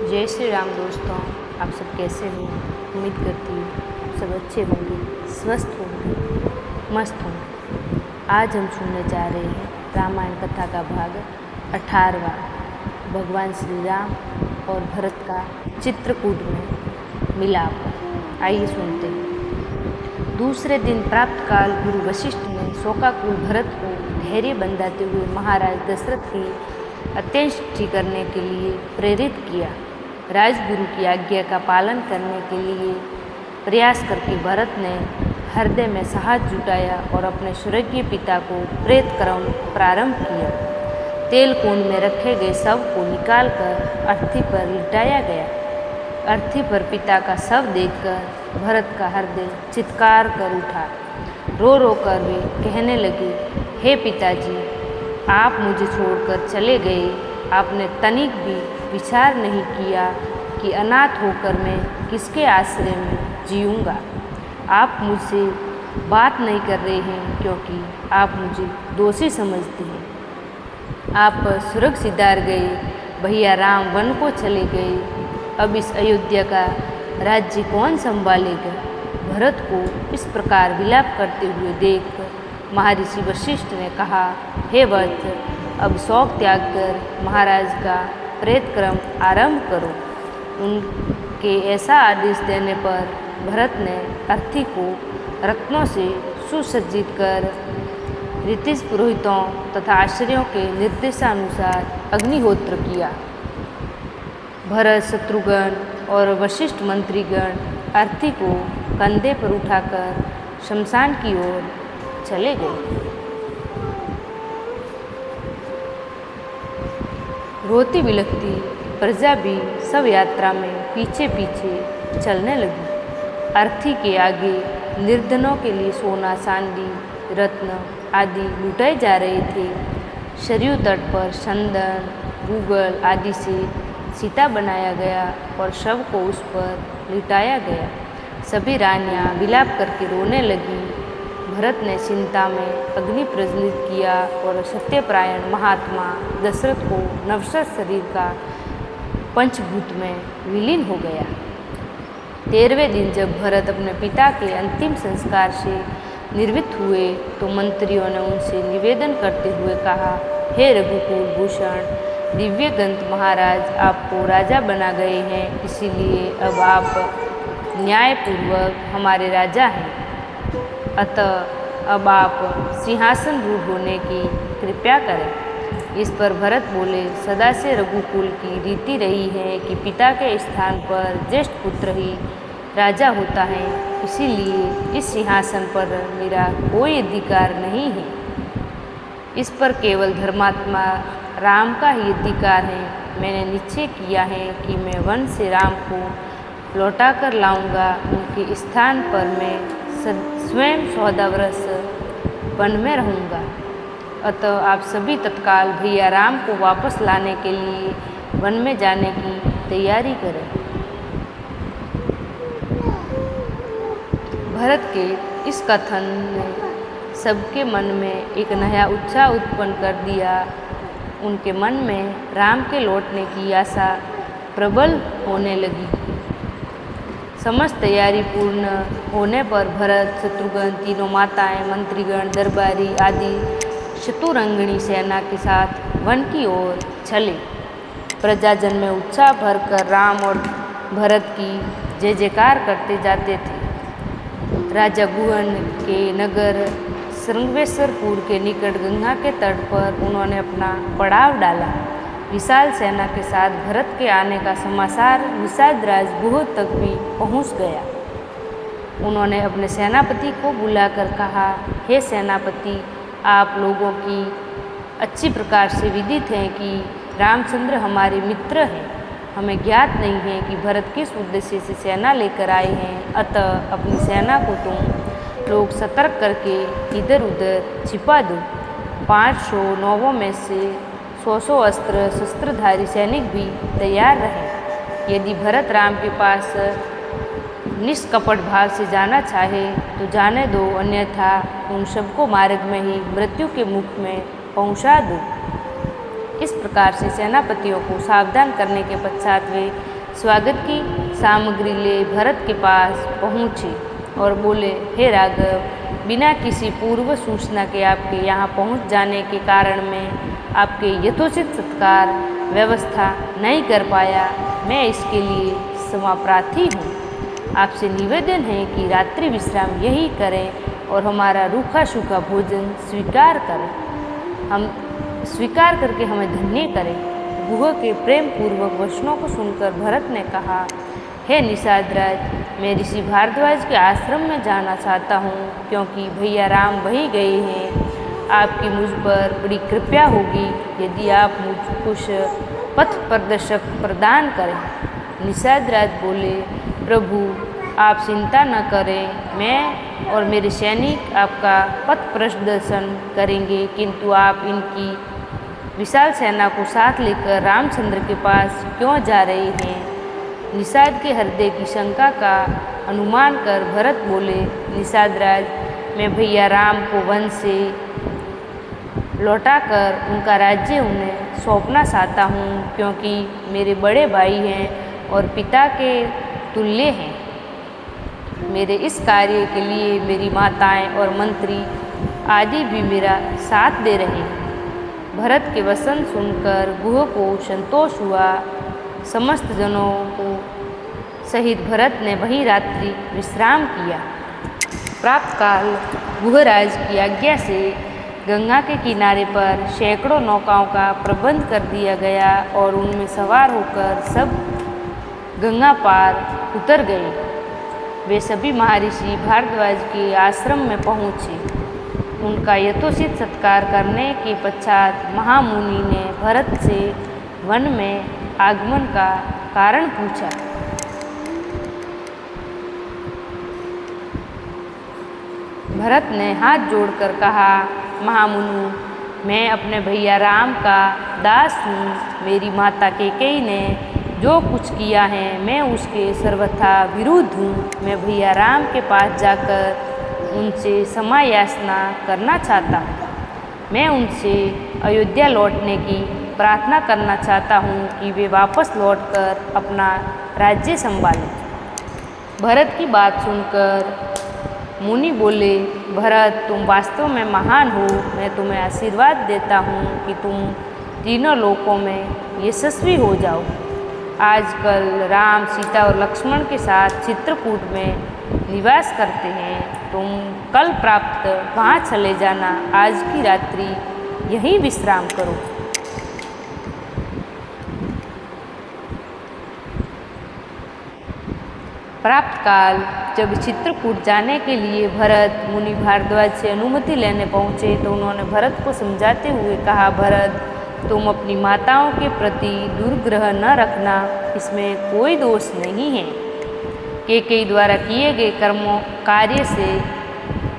जय श्री राम दोस्तों, आप सब कैसे हो। उम्मीद करती हूँ सब अच्छे होंगे, स्वस्थ होंगे, मस्त होंगे। आज हम सुनने जा रहे हैं रामायण कथा का भाग 18वां, भगवान श्री राम और भरत का चित्रकूट में मिलाप। आइए सुनते हैं। दूसरे दिन प्राप्त काल गुरु वशिष्ठ ने शोकाकुल भरत को धैर्य बंधाते हुए महाराज दशरथ की अंत्येष्टि करने के लिए प्रेरित किया। राजगुरु की आज्ञा का पालन करने के लिए प्रयास करके भरत ने हृदय में साहस जुटाया और अपने स्वर्गीय पिता को प्रेत क्रम प्रारंभ किया। तेल कुंड में रखे गए शव को निकालकर अर्थी पर लिटाया गया। अर्थी पर पिता का शव देखकर भरत का हृदय चित्कार कर उठा। रो रो कर वे कहने लगे, हे पिताजी, आप मुझे छोड़कर चले गए। आपने तनिक भी विचार नहीं किया कि अनाथ होकर मैं किसके आश्रय में जीऊँगा। आप मुझसे बात नहीं कर रहे हैं क्योंकि आप मुझे दोषी समझते हैं। आप स्वर्ग सिधार गए, भैया राम वन को चले गए। अब इस अयोध्या का राज्य कौन संभालेगा। भरत को इस प्रकार विलाप करते हुए देख महर्षि वशिष्ठ ने कहा, हे वत्स, अब शोक त्याग कर महाराज का प्रेत क्रम आरंभ करो। उनके ऐसा आदेश देने पर भरत ने अर्थी को रत्नों से सुसज्जित कर ऋतिज पुरोहितों तथा आश्रयों के निर्देशानुसार अग्निहोत्र किया। भरत, शत्रुघ्न और वशिष्ठ मंत्रीगण अर्थी को कंधे पर उठाकर शमशान की ओर चले गए। रोती बिलखती प्रजा भी सब यात्रा में पीछे पीछे चलने लगी। अर्थी के आगे निर्धनों के लिए सोना, चांदी, रत्न आदि लुटाए जा रहे थे। सरयू तट पर चंदन, गूगल आदि से सीता बनाया गया और शव को उस पर लिटाया गया। सभी रानियां विलाप करके रोने लगी। भरत ने चिंता में अग्नि प्रज्वलित किया और सत्यपरायण महात्मा दशरथ को नवसत शरीर का पंचभूत में विलीन हो गया। 13वें दिन जब भरत अपने पिता के अंतिम संस्कार से निर्वृत्त हुए तो मंत्रियों ने उनसे निवेदन करते हुए कहा, हे रघुकुल भूषण, दिव्यगंत महाराज आपको राजा बना गए हैं, इसीलिए अब आप न्यायपूर्वक हमारे राजा हैं। अतः अब आप सिंहासन रूढ़ होने की कृपा करें। इस पर भरत बोले, सदा से रघुकुल की रीति रही है कि पिता के स्थान पर ज्येष्ठ पुत्र ही राजा होता है, इसीलिए इस सिंहासन पर मेरा कोई अधिकार नहीं है। इस पर केवल धर्मात्मा राम का ही अधिकार है। मैंने निश्चय किया है कि मैं वन से राम को लौटा कर लाऊंगा। उनके स्थान पर मैं स्वयं 14 वर्ष वन में रहूँगा। अतः आप सभी तत्काल भैया राम को वापस लाने के लिए वन में जाने की तैयारी करें। भरत के इस कथन ने सबके मन में एक नया उत्साह उत्पन्न कर दिया। उनके मन में राम के लौटने की आशा प्रबल होने लगी। समस्त तैयारी पूर्ण होने पर भरत, शत्रुघ्न, तीनों माताएं, मंत्रीगण, दरबारी आदि चतुरंगिणी सेना के साथ वन की ओर चले। प्रजाजन में उत्साह भरकर राम और भरत की जय जयकार करते जाते थे। राजा गुहन के नगर श्रृंगवेश्वरपुर के निकट गंगा के तट पर उन्होंने अपना पड़ाव डाला। विशाल सेना के साथ भरत के आने का समाचार निषादराज गुह तक भी पहुंच गया। उन्होंने अपने सेनापति को बुलाकर कहा, हे सेनापति, आप लोगों की अच्छी प्रकार से विदित है कि रामचंद्र हमारे मित्र हैं। हमें ज्ञात नहीं है कि भरत किस उद्देश्य से सेना लेकर आए हैं। अतः अपनी सेना को तुम लोग सतर्क करके इधर उधर छिपा दो। 500 नौवों में से 100 अस्त्र शस्त्रधारी सैनिक भी तैयार रहे। यदि भरत राम के पास निष्कपट भाव से जाना चाहे तो जाने दो, अन्यथा उन सबको मार्ग में ही मृत्यु के मुख में पहुंचा दो। इस प्रकार से सेनापतियों को सावधान करने के पश्चात वे स्वागत की सामग्री ले भरत के पास पहुँचे और बोले, हे राघव, बिना किसी पूर्व सूचना के आपके यहाँ पहुँच जाने के कारण मैं आपके यथोचित सत्कार व्यवस्था नहीं कर पाया। मैं इसके लिए क्षमा प्रार्थी हूँ। आपसे निवेदन है कि रात्रि विश्राम यही करें और हमारा रूखा सूखा भोजन स्वीकार करें। हम स्वीकार करके हमें धन्य करें। गुह के प्रेम पूर्वक वचनों को सुनकर भरत ने कहा, हे निषादराज, मैं ऋषि भारद्वाज के आश्रम में जाना चाहता हूँ, क्योंकि भैया राम वहीं गए हैं। आपकी मुझ पर बड़ी कृपा होगी यदि आप मुझ कुछ पथ प्रदर्शक प्रदान करें। निषादराज बोले, प्रभु आप चिंता न करें, मैं और मेरे सैनिक आपका पथ प्रदर्शन करेंगे, किंतु आप इनकी विशाल सेना को साथ लेकर रामचंद्र के पास क्यों जा रहे हैं। निषाद के हृदय की शंका का अनुमान कर भरत बोले, निषादराज, मैं भैया राम को वन से लौटाकर उनका राज्य उन्हें सौंपना चाहता हूँ, क्योंकि मेरे बड़े भाई हैं और पिता के तुल्य हैं। मेरे इस कार्य के लिए मेरी माताएं और मंत्री आदि भी मेरा साथ दे रहे हैं। भरत के वचन सुनकर गुह को संतोष हुआ। समस्त जनों को सहित भरत ने वहीं रात्रि विश्राम किया। प्रातः काल गुहराज की आज्ञा से गंगा के किनारे पर सैकड़ों नौकाओं का प्रबंध कर दिया गया और उनमें सवार होकर सब गंगा पार उतर गए। वे सभी महर्षि भारद्वाज के आश्रम में पहुँचे। उनका यथोचित सत्कार करने के पश्चात महामुनि ने भरत से वन में आगमन का कारण पूछा। भरत ने हाथ जोड़कर कहा, महामुनु, मैं अपने भैया राम का दास हूँ। मेरी माता कैकेयी ने जो कुछ किया है मैं उसके सर्वथा विरुद्ध हूँ। मैं भैया राम के पास जाकर उनसे क्षमा याचना करना चाहता हूँ। मैं उनसे अयोध्या लौटने की प्रार्थना करना चाहता हूँ कि वे वापस लौटकर अपना राज्य संभालें। भरत की बात सुनकर मुनि बोले, भरत, तुम वास्तव में महान हो। मैं तुम्हें आशीर्वाद देता हूँ कि तुम तीनों लोकों में यशस्वी हो जाओ। आजकल राम, सीता और लक्ष्मण के साथ चित्रकूट में निवास करते हैं। तुम कल प्राप्त वहाँ चले जाना। आज की रात्रि यहीं विश्राम करो। प्राप्त काल जब चित्रकूट जाने के लिए भरत मुनि भारद्वाज से अनुमति लेने पहुँचे तो उन्होंने भरत को समझाते हुए कहा, भरत, तुम अपनी माताओं के प्रति दुर्ग्रह न रखना, इसमें कोई दोष नहीं है। कैकेयी द्वारा किए गए कर्मों कार्य से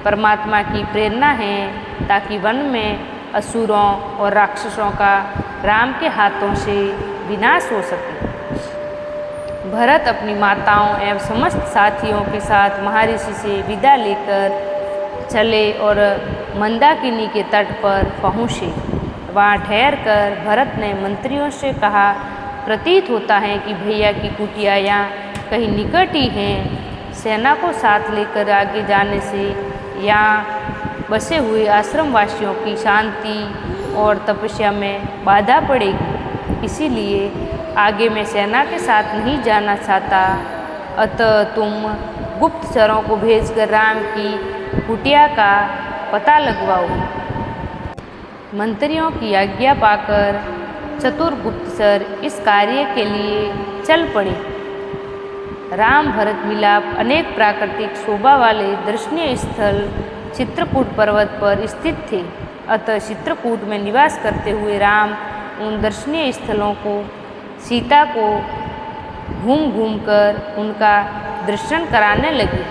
परमात्मा की प्रेरणा है, ताकि वन में असुरों और राक्षसों का राम के हाथों से विनाश हो सके। भरत अपनी माताओं एवं समस्त साथियों के साथ महर्षि से विदा लेकर चले और मंदाकिनी के तट पर पहुँचे। वहाँ ठहरकर भरत ने मंत्रियों से कहा, प्रतीत होता है कि भैया की कुटिया यहाँ कहीं निकट ही हैं। सेना को साथ लेकर आगे जाने से यहाँ बसे हुए आश्रमवासियों की शांति और तपस्या में बाधा पड़ेगी। इसीलिए आगे मैं सेना के साथ नहीं जाना चाहता। अतः तुम गुप्तचरों को भेजकर राम की कुटिया का पता लगवाओ। मंत्रियों की आज्ञा पाकर चतुर गुप्तचर इस कार्य के लिए चल पड़े। राम भरत मिलाप अनेक प्राकृतिक शोभा वाले दर्शनीय स्थल चित्रकूट पर्वत पर स्थित थे। अतः चित्रकूट में निवास करते हुए राम उन दर्शनीय स्थलों को सीता को घूम घूम कर उनका दर्शन कराने लगे।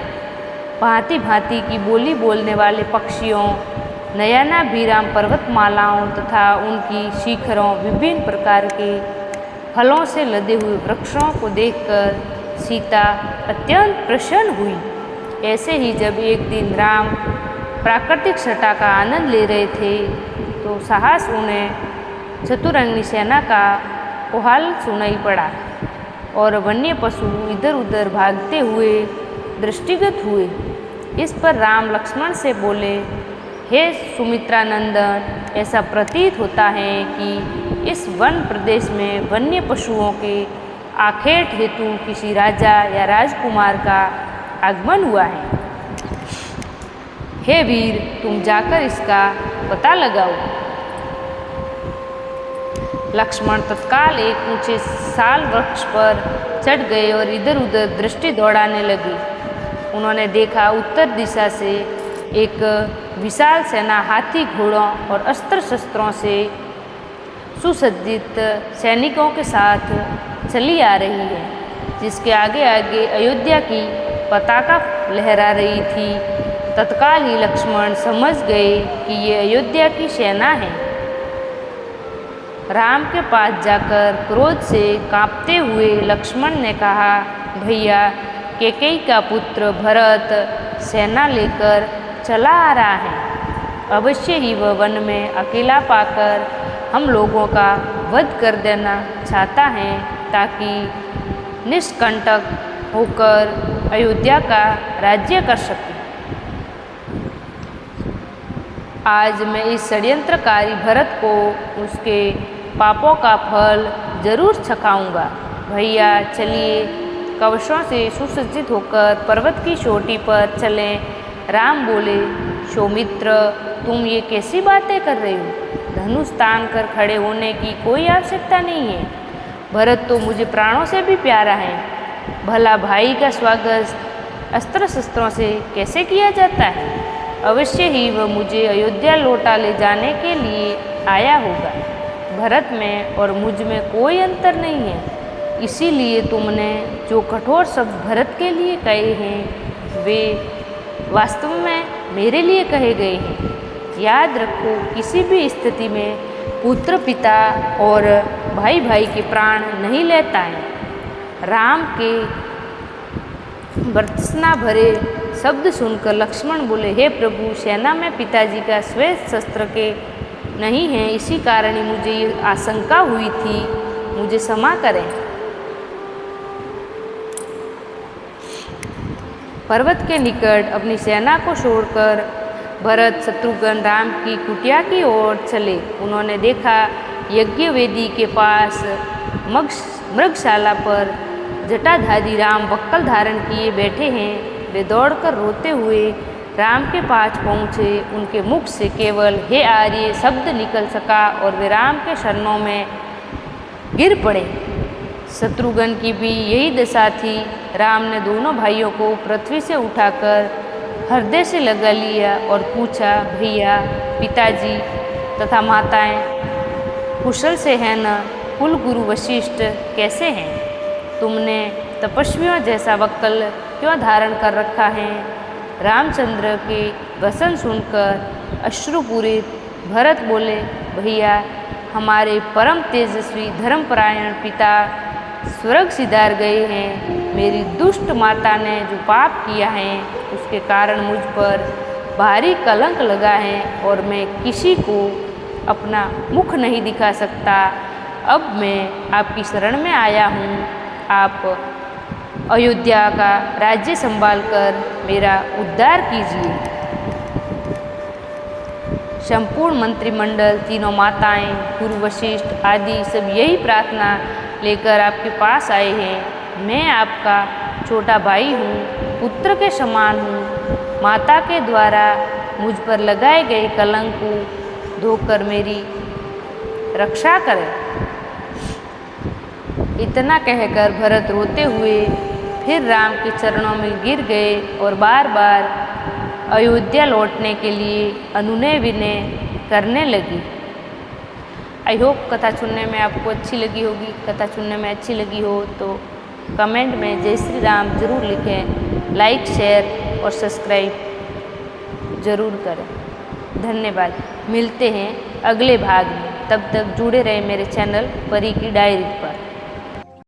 भांति भांति की बोली बोलने वाले पक्षियों, नयनाभिराम पर्वतमालाओं तथा उनकी शिखरों, विभिन्न प्रकार के फलों से लदे हुए वृक्षों को देखकर सीता अत्यंत प्रसन्न हुई। ऐसे ही जब एक दिन राम प्राकृतिक छटा का आनंद ले रहे थे तो साहस उन्हें चतुरंगी सेना का कोलाहल सुनाई पड़ा। और वन्य पशु इधर उधर भागते हुए दृष्टिगत हुए। इस पर राम लक्ष्मण से बोले, हे सुमित्रा नंदन, ऐसा प्रतीत होता है कि इस वन प्रदेश में वन्य पशुओं के आखेट हेतु किसी राजा या राजकुमार का आगमन हुआ है। हे वीर, तुम जाकर इसका पता लगाओ। लक्ष्मण तत्काल एक ऊंचे साल वृक्ष पर चढ़ गए और इधर उधर दृष्टि दौड़ाने लगे। उन्होंने देखा उत्तर दिशा से एक विशाल सेना हाथी, घोड़ों और अस्त्र शस्त्रों से सुसज्जित सैनिकों के साथ चली आ रही है, जिसके आगे आगे अयोध्या की पताका लहरा रही थी। तत्काल ही लक्ष्मण समझ गए कि ये अयोध्या की सेना है। राम के पास जाकर क्रोध से कांपते हुए लक्ष्मण ने कहा, भैया, कैकेयी का पुत्र भरत सेना लेकर चला आ रहा है। अवश्य ही वह वन में अकेला पाकर हम लोगों का वध कर देना चाहता है, ताकि निष्कंटक होकर अयोध्या का राज्य कर सके। आज मैं इस षड्यंत्रकारी भरत को उसके पापों का फल जरूर चखाऊंगा। भैया चलिए, कवचों से सुसज्जित होकर पर्वत की चोटी पर चलें। राम बोले, सौमित्र, तुम ये कैसी बातें कर रहे हो? धनुष तान कर खड़े होने की कोई आवश्यकता नहीं है। भरत तो मुझे प्राणों से भी प्यारा है। भला भाई का स्वागत अस्त्र शस्त्रों से कैसे किया जाता है? अवश्य ही वह मुझे अयोध्या लौटा ले जाने के लिए आया होगा। भरत में और मुझ में कोई अंतर नहीं है। इसीलिए तुमने जो कठोर शब्द भरत के लिए कहे हैं, वे वास्तव में मेरे लिए कहे गए हैं। याद रखो, किसी भी स्थिति में पुत्र पिता और भाई भाई के प्राण नहीं लेता है। राम के भर्त्सना भरे शब्द सुनकर लक्ष्मण बोले, हे प्रभु, सेना में पिताजी का श्वेत शस्त्र के नहीं है, इसी कारण ही मुझे ये आशंका हुई थी। मुझे क्षमा करें। पर्वत के निकट अपनी सेना को छोड़कर भरत शत्रुघ्न राम की कुटिया की ओर चले। उन्होंने देखा यज्ञ वेदी के पास मृगशाला पर जटाधारी राम वक्कल धारण किए बैठे हैं। वे दौड़कर रोते हुए राम के पास पहुँचे। उनके मुख से केवल हे आर्य शब्द निकल सका और वे राम के शरणों में गिर पड़े। शत्रुघ्न की भी यही दशा थी। राम ने दोनों भाइयों को पृथ्वी से उठाकर हृदय से लगा लिया और पूछा, भैया, पिताजी तथा माताएं कुशल से हैं न? कुल गुरु वशिष्ठ कैसे हैं? तुमने तपस्वियों जैसा वक्कल क्यों धारण कर रखा है? रामचंद्र के वचन सुनकर अश्रुपूरित भरत बोले, भैया, हमारे परम तेजस्वी धर्मपरायण पिता स्वर्ग सिधार गए हैं। मेरी दुष्ट माता ने जो पाप किया है, उसके कारण मुझ पर भारी कलंक लगा है और मैं किसी को अपना मुख नहीं दिखा सकता। अब मैं आपकी शरण में आया हूँ। आप अयोध्या का राज्य संभालकर मेरा उद्धार कीजिए। संपूर्ण मंत्रिमंडल, तीनों माताएं, गुरु वशिष्ठ आदि सब यही प्रार्थना लेकर आपके पास आए हैं। मैं आपका छोटा भाई हूँ, पुत्र के समान हूँ। माता के द्वारा मुझ पर लगाए गए कलंक को धोकर मेरी रक्षा करें। इतना कहकर भरत रोते हुए फिर राम के चरणों में गिर गए और बार बार अयोध्या लौटने के लिए अनुनय विनय करने लगी। आई होप कथा सुनने में आपको अच्छी लगी होगी। कथा सुनने में अच्छी लगी हो तो कमेंट में जय श्री राम जरूर लिखें। लाइक, शेयर और सब्सक्राइब जरूर करें। धन्यवाद। मिलते हैं अगले भाग में। तब तक जुड़े रहें मेरे चैनल परी की डायरी पर।